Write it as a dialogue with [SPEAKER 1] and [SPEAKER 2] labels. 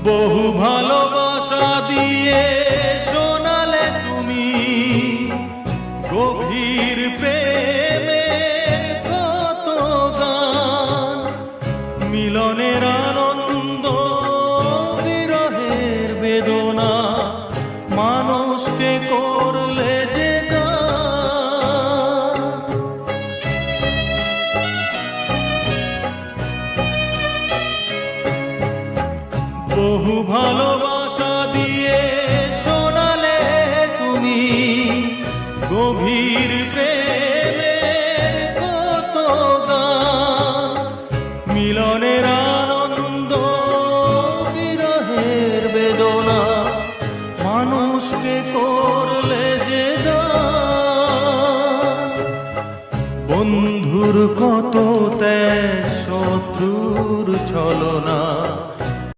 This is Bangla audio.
[SPEAKER 1] বহু ভালোবাসা দিয়ে শোনালে তুমি গভীর প্রেমের কত গান, মিলনের আনন্দ বিরহের বেদনা, মানুষকে করলে যে গান। বহু ভালোবাসা দিয়ে শোনালে তুমি গভীর প্রেমের কত গান, মিলনের আনন্দ বিরহের বেদনা, মানুষকে করলে যে গান। বন্ধুর কত ত্যাগ, শত্রুর ছলনা,